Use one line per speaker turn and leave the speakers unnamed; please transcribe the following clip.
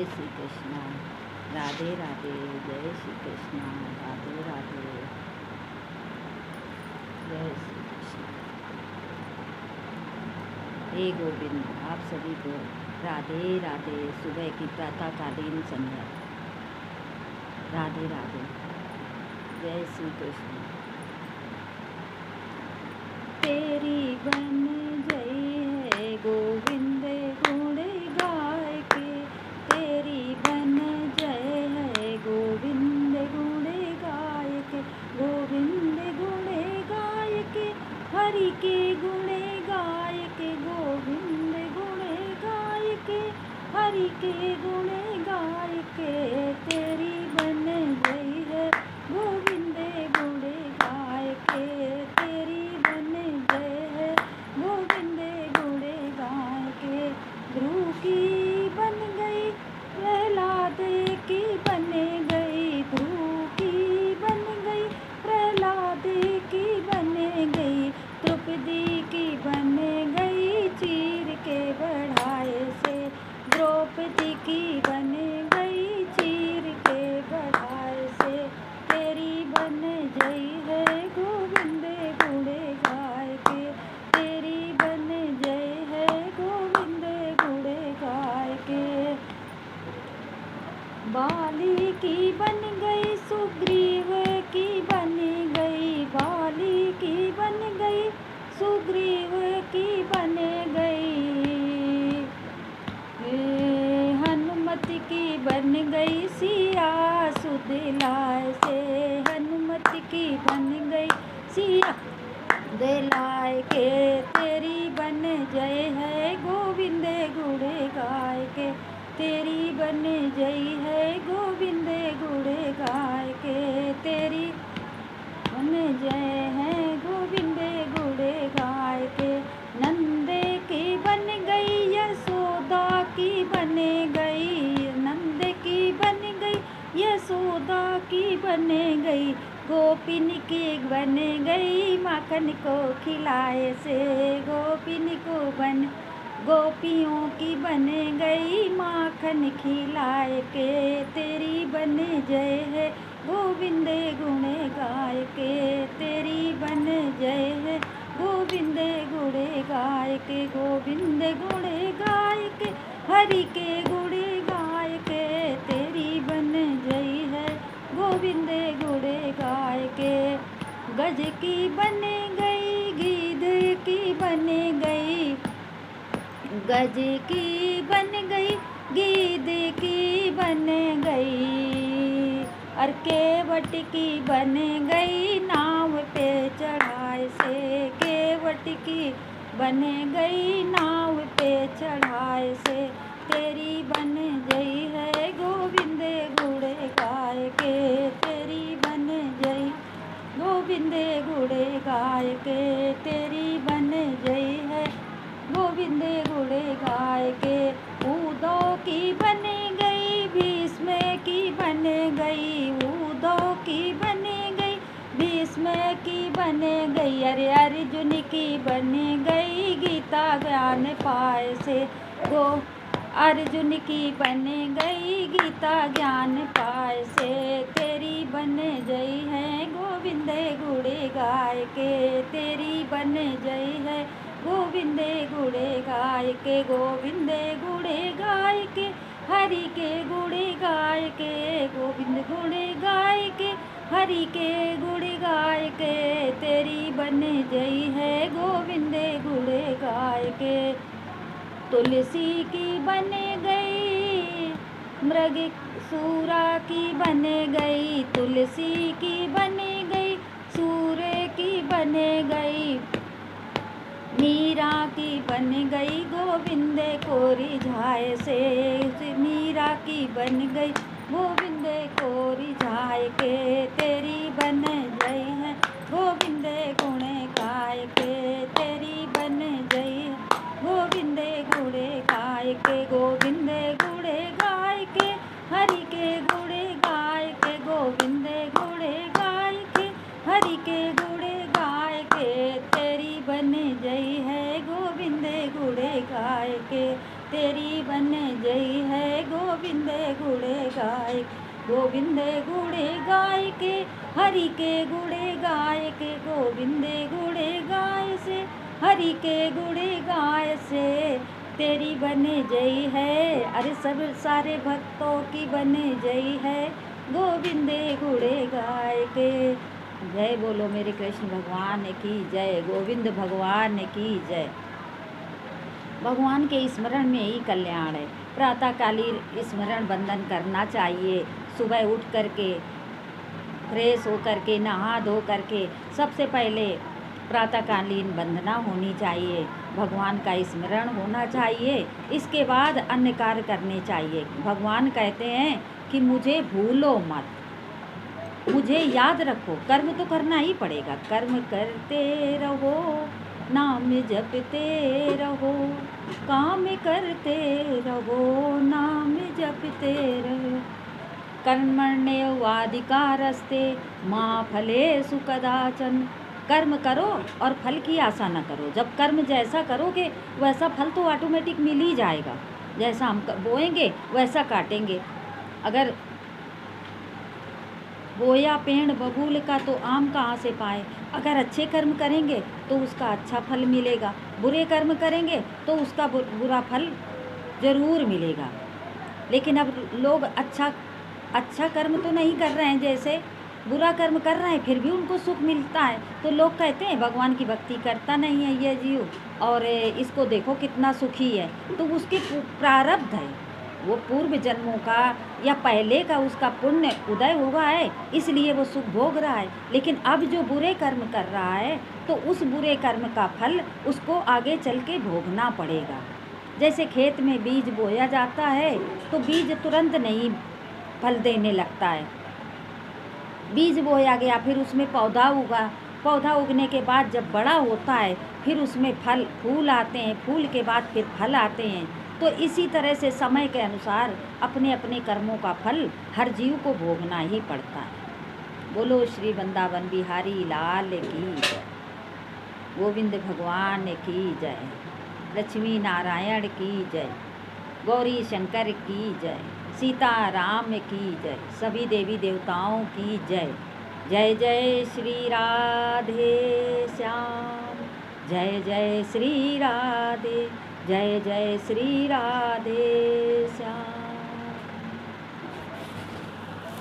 जय श्री कृष्ण। राधे राधे। जय श्री कृष्ण। राधे राधे। जय श्री कृष्ण। हे गोविंद, आप सभी को राधे राधे। सुबह की प्रातःकालीन संध्या। राधे राधे। जय श्री कृष्ण। तेरी बन जय है गोविंद गुण गाय के। तेरी बन जय है गोविंद गुण गाय के। गोविंद गुण गाय के, हरि के गुण गाय के। गोविंद गुण गाय के, हरि के गुण गाय के। तेरी बन जय है गोविंद गुण गाय के। तेरी बन जय है गोविंद गुण गाय के। ध्रुव की बन गई, प्रहलाद की बन गई। ध्रुव की बन गई, प्रहलाद की बन गई। द्रौपदी की बन गई, चीर के बढ़ाए से। द्रौपदी की बन गई, चीर के बढ़ाए से। तेरी बन जय है गोविंद गुण गाय के। तेरी बन जय है गोविंद गुण गाय के। बाली की बन गई, सुग्रीव की बन गई। बाली की बन गई, सुग्रीव की बन गई। हनुमत की बन गई, सिया सुध लाए से। हनुमत की बन गई, सिया दिलाए के। तेरी बन जय है गोविंद गुण गाय के। तेरी बन जय है गोविंद गुण गाय के। तेरी बन जय है गोविंद गुण गाय के। नंद की बन गई, यशोदा की बन गई। नंद की बन गई, यशोदा की बन गई। गोपिन की बन गई, माखन को खिलाए से। गोपिन को बन गोपियों की बन गई, माखन खिलाए के। तेरी बन जय है गोविंद गुण गाय के। तेरी बन जय है गोविंद गुण गाय के। गोविंद गुण गाय के, हरि के गुण गाय के। तेरी बन जय है गोविंद गुण गाय के। गज की बन गई, गिद्ध की बन गई। गज की बन गई, गिद्ध की बन गई। और केवट की बन गई, नाव पे चढ़ाए से। केवट की बन गई, नाव पे चढ़ाए से। तेरी बन जय है गोविंद गुण गाय के। तेरी बन जय गोविंद गुण गाय के। तेरी बन जय है गोविंद गुण गाय के। उद्धव की बन गई, भीष्म की बन गई। उद्धव की बन गई, भीष्म की बन गई। अरे अर्जुन की बन गई, गीता ज्ञान पाए से। गो अर्जुन की बन गई, गीता ज्ञान पाए से। तेरी बन जय है गोविंद गुण गाय के। तेरी बन जय है गोविंद गुण गाय के। गोविंद गुण गाय के, हरि के गुण गाय के। गोविंद गुण गाय के, हरि के गुण गाय के। तेरी बन जय है गोविंद गुण गाय के। तुलसी की बन गई, मृग सूरा की बन गई। तुलसी की बन गई, सूर्य की बन गई। मीरा की बन गई, गोविंद को रिझाए से। मीरा की बन गई, गोविंद को रिझाए के। तेरी बन जय है गोविंद गुण गाय के। तेरी बन जय है गोविंद गुण गाय के। गोविंद गुण गाय के, हरि के गुण गाय के। गोविंद गुण गाय के, हरि के गुण गाय के। तेरी बन जय है गोविंद गुण गाय के। तेरी बन जय है गोविंद गोविंदे गुणे गाय, गोविंदे गुणे गाय के, हरि के गुणे गाय के, गोविंदे गुणे गाय से, हरि के गुणे गाय से, तेरी बने जय है, अरे सब सारे भक्तों की बने जय है, गोविंदे गुणे गाय के। जय बोलो मेरे कृष्ण भगवान की जय, गोविंद भगवान की जय। भगवान के स्मरण में ही कल्याण है। प्रातःकालीन स्मरण बंदन करना चाहिए। सुबह उठ करके फ्रेश हो करके नहा धो करके सबसे पहले प्रातःकालीन वंदना होनी चाहिए, भगवान का स्मरण होना चाहिए, इसके बाद अन्य कार्य करने चाहिए। भगवान कहते हैं कि मुझे भूलो मत, मुझे याद रखो। कर्म तो करना ही पड़ेगा, कर्म करते रहो, नाम जपते रहो, काम करते रहो, नाम जपते रहो। कर्मण्येवाधिकारस्ते मा फलेषु कदाचन। कर्म करो और फल की आशा न करो। जब कर्म जैसा करोगे वैसा फल तो ऑटोमेटिक मिल ही जाएगा। जैसा हम बोएंगे वैसा काटेंगे। अगर बोया पेड़ बबूल का तो आम कहाँ से पाए। अगर अच्छे कर्म करेंगे तो उसका अच्छा फल मिलेगा, बुरे कर्म करेंगे तो उसका बुरा फल ज़रूर मिलेगा। लेकिन अब लोग अच्छा कर्म तो नहीं कर रहे हैं, जैसे बुरा कर्म कर रहे हैं फिर भी उनको सुख मिलता है। तो लोग कहते हैं भगवान की भक्ति करता नहीं है ये जीव, और इसको देखो कितना सुखी है। तो उसके प्रारब्ध है, वो पूर्व जन्मों का या पहले का उसका पुण्य उदय हुआ है, इसलिए वो सुख भोग रहा है। लेकिन अब जो बुरे कर्म कर रहा है तो उस बुरे कर्म का फल उसको आगे चल के भोगना पड़ेगा। जैसे खेत में बीज बोया जाता है तो बीज तुरंत नहीं फल देने लगता है। बीज बोया गया, फिर उसमें पौधा उगा, पौधा उगने के बाद जब बड़ा होता है फिर उसमें फूल आते हैं, फूल के बाद फिर फल आते हैं। तो इसी तरह से समय के अनुसार अपने अपने कर्मों का फल हर जीव को भोगना ही पड़ता है। बोलो श्री वृंदावन बिहारी लाल की जय, गोविंद भगवान की जय, लक्ष्मी नारायण की जय, गौरी शंकर की जय, सीता राम की जय, सभी देवी देवताओं की जय। जय जय श्री राधे श्याम, जय जय श्री राधे, जय जय श्री राधे श्याम।